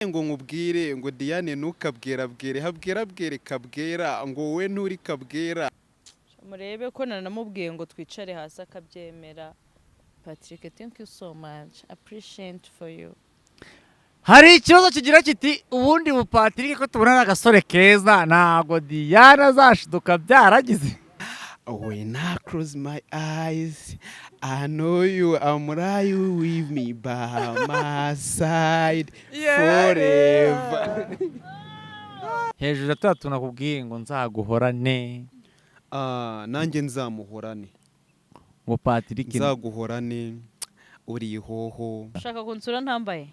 ngo nkubwire ngo Diane ntukabwera bwere habwera bwere kabwera ngo wowe nturi kabwera. Murebe ko nanamubwiye ngo twicare hasi akabyemera. Patrick, thank you so much. Appreciate for you. Hari ikibazo kigira kiti ubundi bu Patrick ko tubona agasore keza ntago Diana azashiduka byaragize. When I close my eyes, I know you, I'm right you with me by my side forever. Hejuru atatu nakubwiye ngo nzaguhorane. Nanjye nzamuhorane. Ngo Patrick nzaguhorane uri ihoho. Ushaka kunsura ntambaye?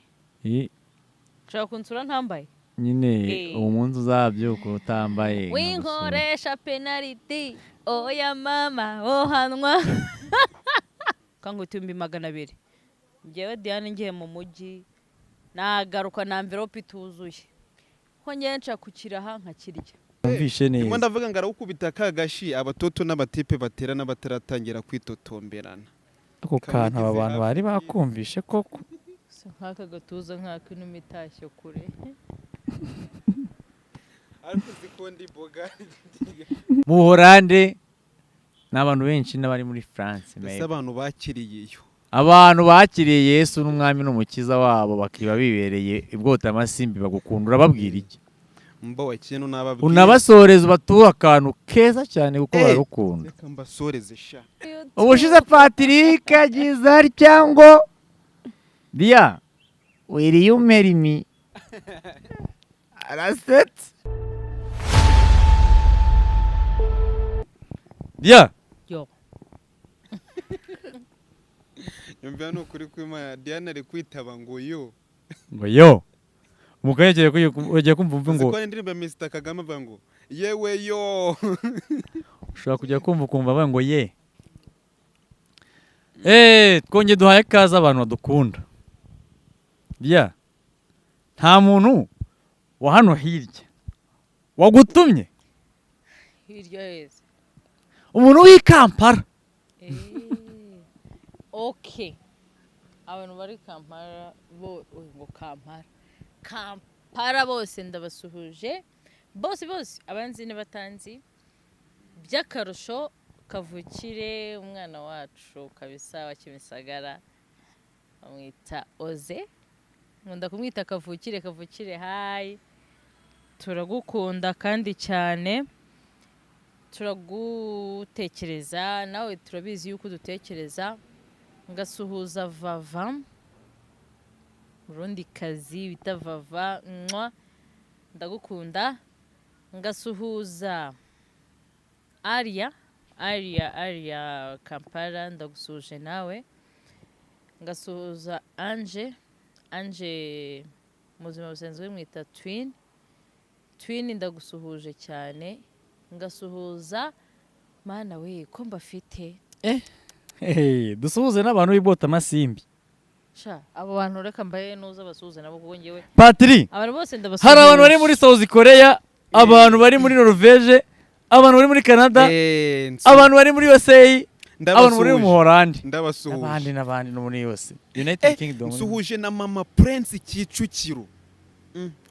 Ushaka kunsura ntambaye? Nyine umunsi uzabyuka utambaye. Winkoresha penalty. Oya mama ohanwa. Kangu 200. Ngewe Diane ngiye mu mujyi nagaruka na envelope ituzuye. Ko ngenca kukiraha nkakirya. Umvishe neza. Ndimo ndavuga ngo arawukubita kagashi abatoto n'abatipe batera n'abataratangira kwitotomberana. Ako kantu aba bantu bari bakumvishe koko. Nkaka gatuza nkaka inuma itashye kure. Ariko zikondi boga. Mu Buholande n'abantu benshi n'abari muri France. Ese abantu bakiriye iyo. Abantu bakiriye Yesu n'umwami n'umukiza wabo bakiba bibereye ibwota amasimbi bagukunda urababwira iki? Mbawe ikintu nababwira. Unabasoreza batuha akantu keza cyane kuko barukunda. Reka mbasoreze sha. Ubushize Patrick agize aryango Dia will you marry me? Araset. Dia yo. Yumva no kuri kwima Diane ari kwitaba ngo yo. Ngo yo. Mukayegeye ko ugiye kumva ngo. Ko ndirimba Mr Kagame bango. Yewe yo. Ushaka kujya kumva ngo ye. Twonge duhaye kaza abantu badukunda. Dia. Nta muntu wa hano hirya wagutumye. Hirya heza. Umuntu w'i Kampala. Okay. Abantu bari Kampala bo ngo Kampala. Kampala bose ndabasuhuje. Bose abanzi n'abatanzi. By'akarusho kavukire umwana wacu kabisa wa Kimisagara. Bamwita Oze. Nkunda kumwita kavukire hi. Turagukunda kandi cyane. Turagutekereza nawe turabizi yuko dutekereza. Ngasuhuza Vava Burundi kazi bita Vava ndagukunda. Ngasuhuza Aria Kampala ndagusuhuje nawe. Ngasuhuza Ange muzima busanzwe mwita Twin ndagusuhuje cyane. Ngasuhuza mana we ko mbafite dusuhuze n'abantu b'ibota amasimbi. Sha abo bantu reka mbaye nuza basuhuze nabo kuko ngewe Patrick abantu bose ndabasuhuza. Hari abantu bari muri South Korea, abantu bari muri Norvège, abantu bari muri Canada, abantu bari muri USA, abantu bari mu Buholande, ndabasuhuje n'abandi no muri yose United Kingdom. Nsuhuje na mama Prince Kicukiro.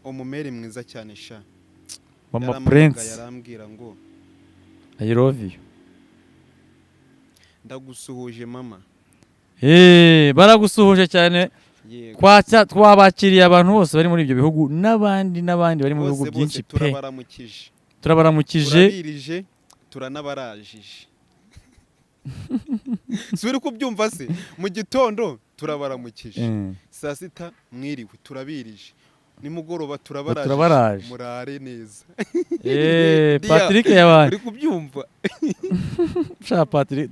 Umumere mwiza cyane sha. Mama Prince yarambwira ngo I love you. Ndagusuhuje mama. Baragusuhuje cyane. Twabakiriye abantu bose bari muri ibyo bihugu n'abandi bari mu bihugu byinshi pe. Turabaramukije. Turabirije turanabarajije. Suri kubyumva se mu gitondo turabaramukije. Saa sita mwiriwe turabirije. Nimugoroba turabaraje. Murare neza. Patrick yabaye. Uri kubyumva? Sha Patrick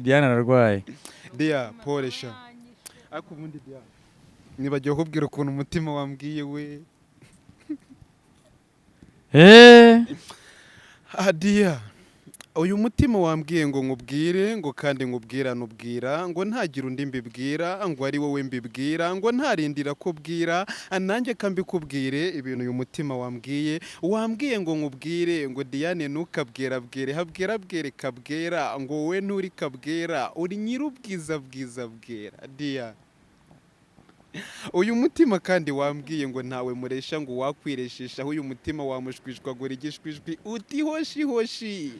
Diana ararwaye. Dia pole sha. Ako mundi Dia. Nibagiye kubwira ukuntu umutima wambwiye we. Dia. Uyu mutima wambwiye ngo nkubwire ngo kandi nkubwira nubwira ngo ntagira undi mbibwira ngo ari wowe mbibwira ngo ntarindira ko bwira nanjye kambikubwire ibintu uyu mutima wambwiye ngo nkubwire ngo Diane ntukabwera bwere habwera bwere kabwera ngo wowe nturi kabwera uri nyirubwiza bwera Dia. uyu mutima kandi wambwiye ngo ntawe muresha ngo wakwireshishaho uyu mutima wamushwishwagura igishwishwi uti hoshi hoshi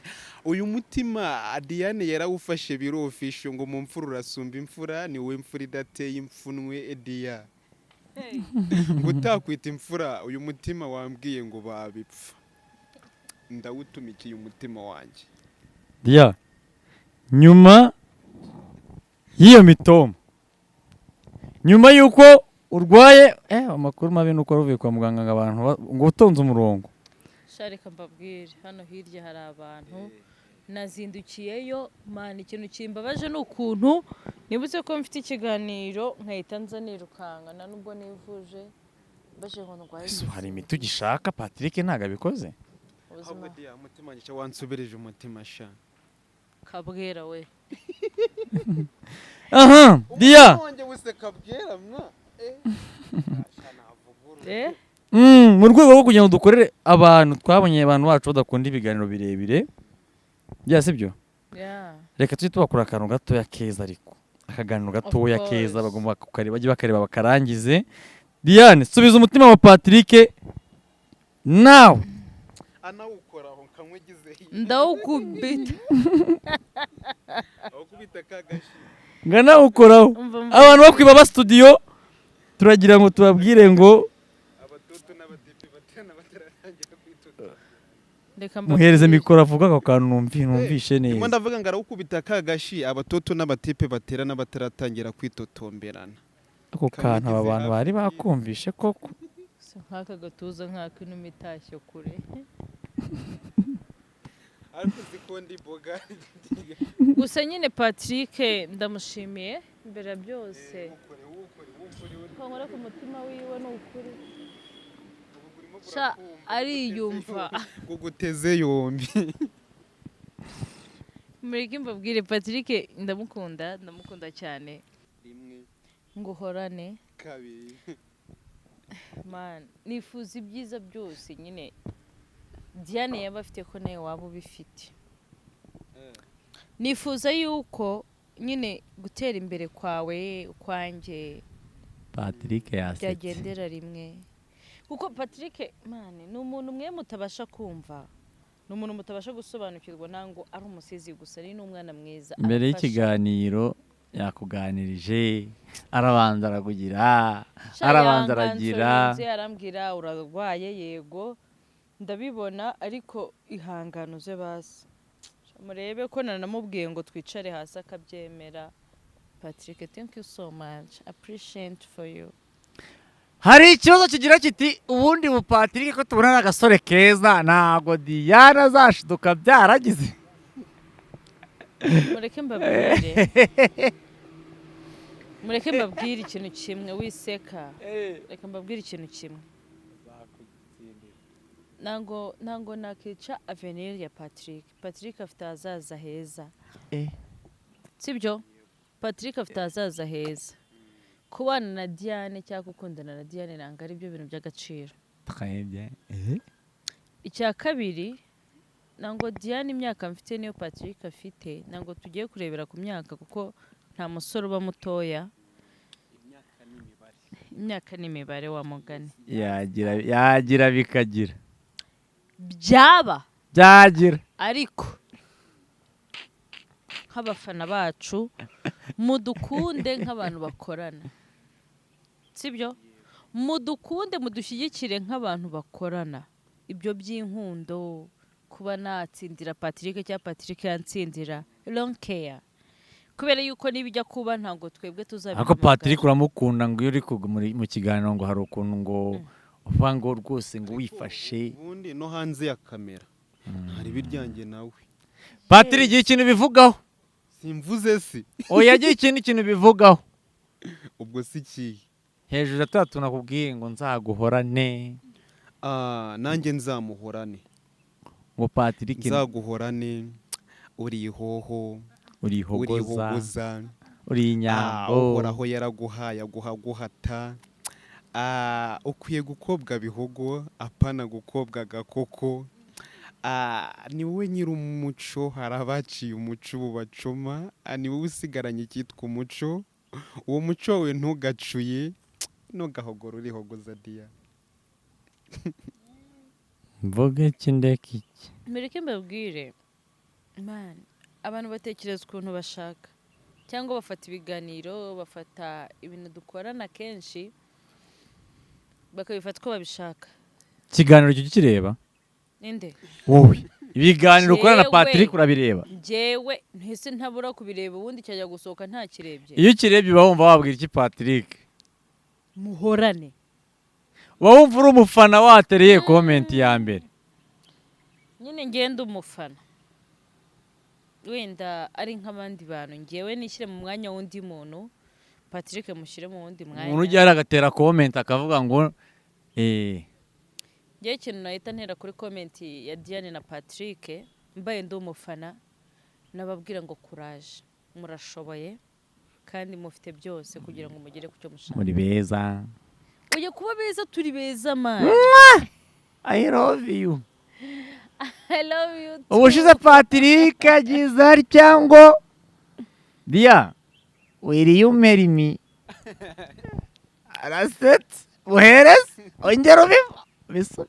uyu mutima Diane yarawufashe birofisho ngo mu mfura urasumba imfura ni we mfura idateye impfunwe Dia ngo utakwita imfura uyu mutima wambwiye ngo babipfa ndawutumikiye umutima wanjye Dia nyuma y'iyo mitoma nyuma yuko urwaye amakuru mabi nuko ruvuye kwa muganga ngo abantu ngo utonze umurongo sharika mbabwire hano hirya hari abantu nazindukiyeyo man ikintu kimbabaje n'ukuntu nibutse ko mfite ikiganiro nkahita nza nirukanga na nubwo nivuje baje ngo ndwaye hari imiti ugishaka Patrick ntago abikoze ahubwo Dia umutima wanjye wansubirije umutima sha kabwera we aha Dia wanjye wese kabwera mwa mu rwego rwo kugira ngo dukorere abantu twabonye abantu bacu badakunda ibiganiro birebire bya sibyo reka tujye tubakora akantu gatoya keza ariko akaganiro gatoya keza bagomba kukareba bajye bakareba bakarangize Diane subiza umutima wa Patrick nawe anawukoraho kamwigize ndawukubita awukubita kagashi ngana ukoraho abantu bakwiba ba studio turagira ngo tubabwire ngo abatoto n'abadipe batana batararangira kwitoto muhereze mikoro avuga ako kantu numvishe neza mo ndavuga ngo arawukubita kagashi abatoto n'abatipe batera n'abataratangira kwitotomberana ako kantu aba bantu bari bakumvishe koko nk'aka gatuza nk'aka inuma itashye kure ariko zikondi boga gusa nyine Patrick ndamushimiye mbere ya byose nkora ku mutima wiwe n'ukuri sha ariyumva guguteze yombi mureke mbabwire Patrick ndamukunda cyane rimwe nguhorane kabiri man nifuza ibyiza byose nyine Diane yaba afite ko nawe waba ubifite nifuza yuko nyine gutera imbere kwawe kwanjye Patrick yasetse byagendera rimwe kuko Patrick man ni umuntu mwe mutabasha kumva ni umuntu mutabasha gusobanukirwa nango ari umusizi gusa ari n'umwana mwiza mbere y'ikiganiro yakuganirije arabanza arakugira arabanza aragira arambwira urarwaye yego ndabibona ariko ihanganuze basi murebe ko nanamubwiye ngo twicare hasi akabyemera Patrick thank you so much appreciate for you hari ikibazo kigira kiti ubundi mu Patrick ko tubona agasore keza ntago Diane azashiduka byaragize mureke mbabwire ikintu kimwe wiseka reka mbabwire ikintu kimwe nango nakica avenir ya Patrick afite azaza heza sibyo Patrick afite azaza heza kubana na Diane cyangwa gukundana na Diane nanga ari byo bintu by'agaciro icya kabiri nango Diane imyaka mfite niyo Patrick afite nango tugiye kurebera ku myaka kuko nta musore uba mutoya imyaka n'imibare wa mugani yagira bikagira byagira ariko nk'abafana bacu mudukunde nk'abantu bakorana sibyo mudukunde mudushyigikire nk'abantu bakorana ibyo by'inkundo kuba natsindira Patrick cyangwa Patrick yansindira long care kubera yuko nibijya kuba ntago twebwe tuzabira ako Patrick uramukunda ngo iyo uri mu kiganiro ngo hari ukuntu ngo uvuga ngo rwose ngo wifashe ubundi no hanze ya kamera hari biryange nawe Patrick igihe ikintu bivugaho simvuze si oya igihe ikintu bivugaho ubwo si kiyi hejuru ya tunakubwiye ngo nzaguhorane nanjye nzamuhorane ngo Patrick nzaguhorane uri ihoho uri ihogoza uri inyambo uhoraho yaraguhaye aguhata ukwiye gukobwa bihogo apana gukobwa gakoko ni wowe nyiri umuco hari abaciye umuco ubu bacoma ni wowe usigaranye icyitwa umuco uwo muco we ntugacuye ntugahogora urihogoza Dia. mvuge iki ndeke iki Mbere mbabwire man abantu batekereza ukuntu bashaka cyangwa bafata ibiganiro bafata ibintu dukorana kenshi bakabifata ko babishaka. ikiganiro cyo kireba Ninde? wowe ibiganiro ukora na Jewe. Patrick urabireba Njyewe ntese ntabura kubireba ubundi cyajya gusohoka nta kirebye. iyo ukirebye uba wumva wabwira iki Patrick Muhorane. uba wumva uri umufana watereye comment ya mbere Nyine ngenda umufana. Wenda ari nk'abandi bantu ngewe nishyire mu mwanya w'undi muntu Patrick mushyire mu wundi mwanya. umuntu ujya agatera comment akavuga ngo Ngewe ikintu nahita ntera kuri comment ya Diane na Patrick mbaye ndi umufana nababwira ngo courage murashoboye kandi mufite byose kugira ngo mugere ku cyo mushaka. muri beza Uye kuba beza turi beza man. I love you I love you too. ubushize Patrick agize atya ngo Dia will you marry me arasetse uhereze ongera ubiva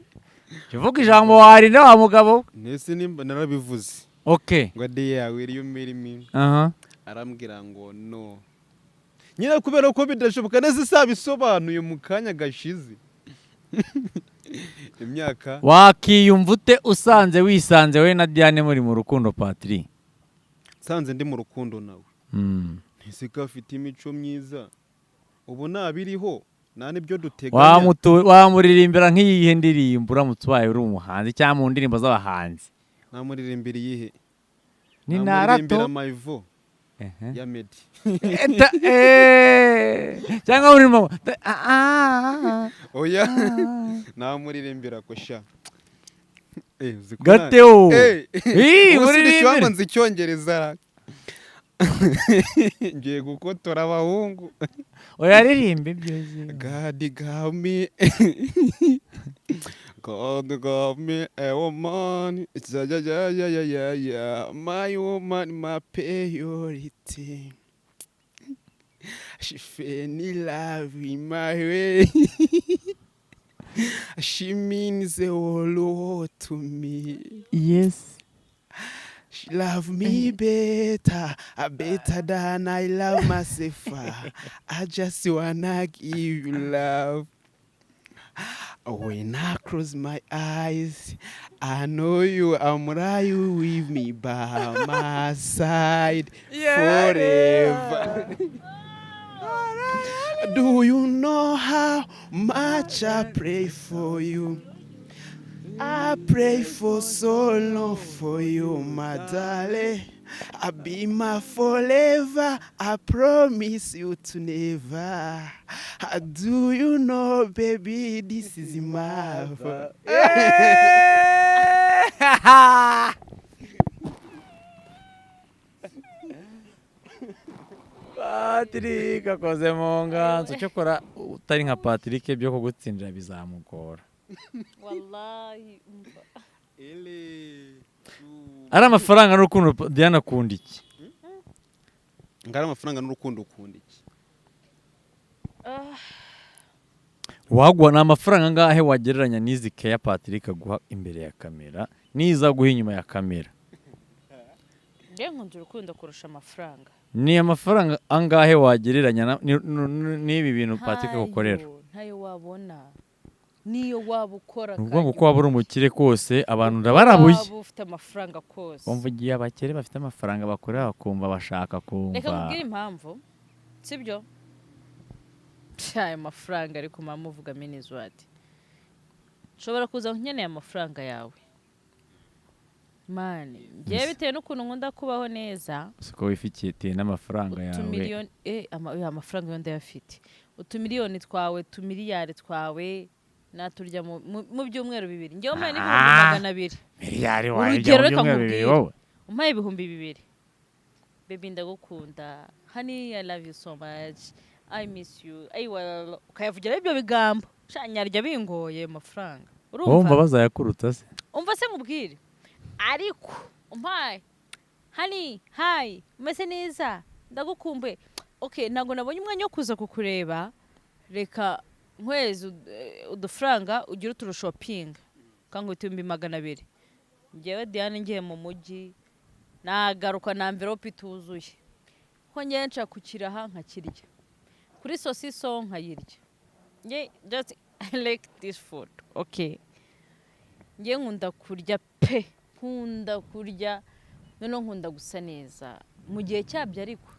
kivuga ijambo warinda wa mugabo Nese nimba narabivuze. okay Ngo Dia will you marry me? aha Arambwira ngo no. Nyine kubera ko bidashoboka neza isabisobanuye mu kanya gashize. Imyaka wakiyumva ute usanze wisanze we na Diane muri mu rukundo Patrick sanze ndi mu rukundo nawe. Ntisika afite imico myiza. Ubu nabiriho nta nibyo duteganya. wamuririmbira nk'iyihe ndirimbo uramutse ubaye uri umuhanzi cyangwa mu ndirimbo z'abahanzi Namuririmbira iyihe? ni Namuririmbira narato Maivo ya Meddy. cyangwa muri mama Oya. Namuririmbira ko sha. Gateo Uririmbira nzi Icyongereza. Ngiye gukotora abahungu. oya ririmbe byose God got me. God got me a woman. Yeah. My woman, my priority. She fell in love in my way. She means the whole world to me. yes She love me better than I love myself. I just wanna give you love. When I close my eyes, I know you are right with me by my side forever. Do you know how much I pray for you? I pray for so long for you, my darling. I'll be my forever. I promise you to never. Do you know, baby, this is my Patrick akoze mu nganzo cyokora utari nka Patrick byo kugutsindira bizamugora Wallahi umva. ari amafaranga n'urukundo Diana akunda iki ngara amafaranga n'urukundo ukunda iki wagwa na amafaranga ngahe wagereranya n'izi ya Patrick aguha imbere ya kamera niza guha inyuma ya kamera Ngiye nkunda urukundo kurusha amafaranga. ni amafaranga angahe wagereranya n'ibi bintu Patrick agukorera Ntayo wabona. Niyo waba ukora ubwo ngo ko waba uri umukire kose abantu ndabarabuye waba ufite amafaranga kose. umvugiye abakire bafite amafaranga bakorera bakumva bashaka kumva Reka nkubwire impamvu. Sibyo? Ayo mafaranga ariko mama uvuga minizwati. Nshobora kuza nkeneye amafaranga yawe. Mani, ngiye bitewe n'ukuntu nkunda kubaho neza. siko wifitiye n'amafaranga yawe. Utumiliyoni amafaranga yo ndayafite. Utumiliyoni twawe, tumiliyari twawe naturya mu byumweru bibiri. Ngiye umpaye n'ibihumbi 200. Miliyari wawe mu byumweru bibiri wowe. Umpaye ibihumbi 200. Baby ndagukunda. Honey, I love you so much. I miss you. Ayiwa ukayavugira ibyo bigambo. Shanyarya bingoye amafaranga. Urumva bazayakuruta se? Umva se nkubwire. Ariko umpaye honey, hi, umeze neza. Ndagukumbuye. Okay, nago nabonye umwanya wo kuza kukureba. Reka nkwezi udufaranga ugira uturushopinga kanga utumbi 200 ngewe Diane ngiye mu mujyi nagaruka na envelope ituzuye ko ngenca kukiraha nkakirya kuri sosiso nkayirya nge just I like this food okay nge nkunda kurya pe nkunda kurya none nkunda gusa neza mu gihe cyabyo ariko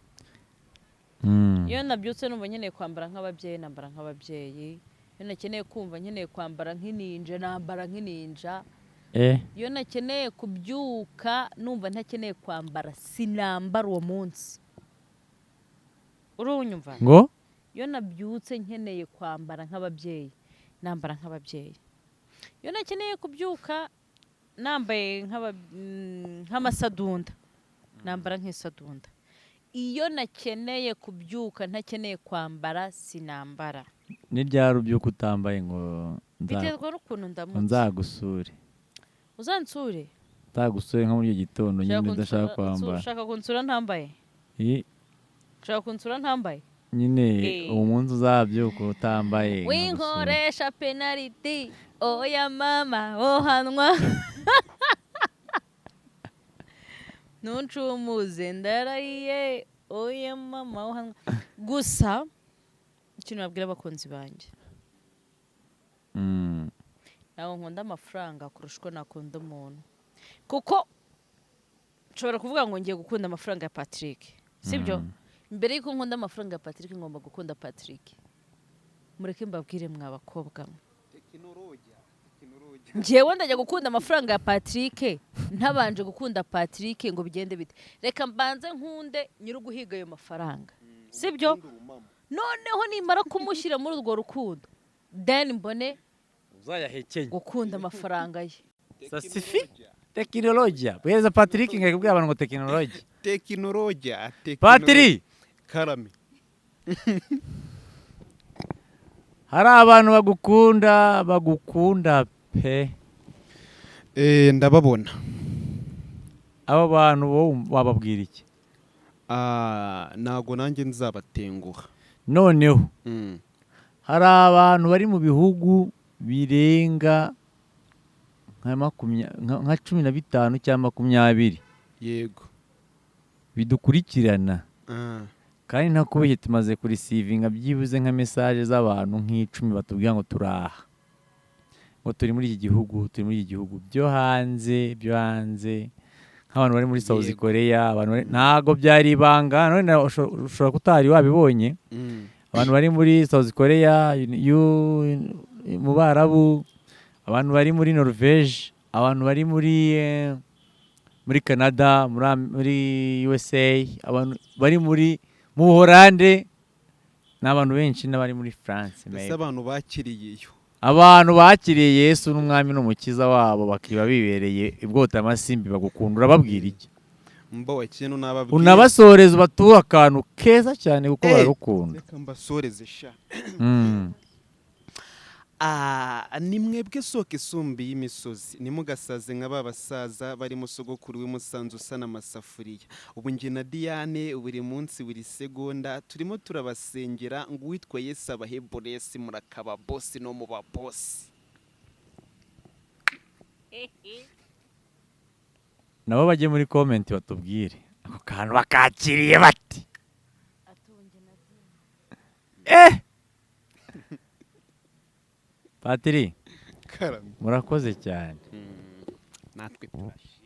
iyo nabyutse numva nkeneye kwambara nk'ababyeyi nambara nk'ababyeyi iyo nakeneye kumva nkeneye kwambara nk'ininja nambara nk'ininja iyo nakeneye kubyuka numva ntakeneye kwambara sinambara uwo munsi urunyumva ngo iyo nabyutse nkeneye kwambara nk'ababyeyi nambara nk'ababyeyi iyo nakeneye kubyuka nambaye nk'amasadunda nambara nk'isadunda iyo nakeneye kubyuka ntakeneye kwambara sinambara ni ryari ubyuka utambaye ngo biterwa n'ukuntu ndamutse nzagusure uzansure nzagusure nko muri gitondo nyine udashaka kwambara ushaka kunsura ntambaye ushaka kunsura ntambaye nyine uwo munsi uzabyuka utambaye winkoresha penaliti oya mama ohanwa ntuncumuze ndarahiye oya mama ohanwa gusa ikintu babwira abakunzi banjye ntabwo nkunda amafaranga kurusha uko nakunda umuntu kuko nshobora kuvuga ngo ngiye gukunda amafaranga ya Patrick sibyo mbere y'uko nkunda amafaranga ya Patrick ngomba gukunda Patrick mureke mbabwire mwa bakobwa njyewe ndajya gukunda amafaranga ya Patrick ntabanje gukunda Patrick ngo bigende bite reka mbanze nkunde nyir'uguhiga ayo mafaranga sibyo noneho nimara kumushyira muri urwo rukundo then mbone uzayahekenya gukunda amafaranga ye sasifi tekinolojia bweza Patrick ngakubwira abantu ngo tekinolojia Patrick karame hari abantu bagukunda pe ndababona abo bantu bo wababwira iki ntago nanjye nzabatenguha noneho hari abantu bari mu bihugu birenga nka 15 cyangwa 20 yego bidukurikirana kandi nakubeshye tumaze kurisivinga byibuze nka message z'abantu nk'icumi batubwira ngo turaha ngo turi muri iki gihugu byo hanze nk'abantu bari muri South Korea ntago byari ibanga none ushobora kutari wabibonye abantu bari muri South Korea mu Barabu abantu bari muri Norvège abantu bari muri Canada muri USA abantu bari mu Buholande n'abantu benshi n'abari muri France mbese abantu bakiriyeyo abantu bakiriye Yesu n'umwami n'umukiza wabo bakiba bibereye ibwota amasimbi bagukunda urababwira iki mbo ikintu nababwira unabasoreza batuha akantu keza cyane kuko barukunda reka mbasoreze sha ni mwebwe soka isumbi y'imisozi nimugasaze nka babasaza bari mu sogokuru w'umusanzu usa n'amasafuriya ubu njye na Diane buri munsi buri segonda turimo turabasengera ngo uwitwa Yesu abahe boresi murakaba bosi no mu babosi nabo bajye muri comment batubwire ako kantu bakakiriye bati Patrick murakoze cyane natwe turashimye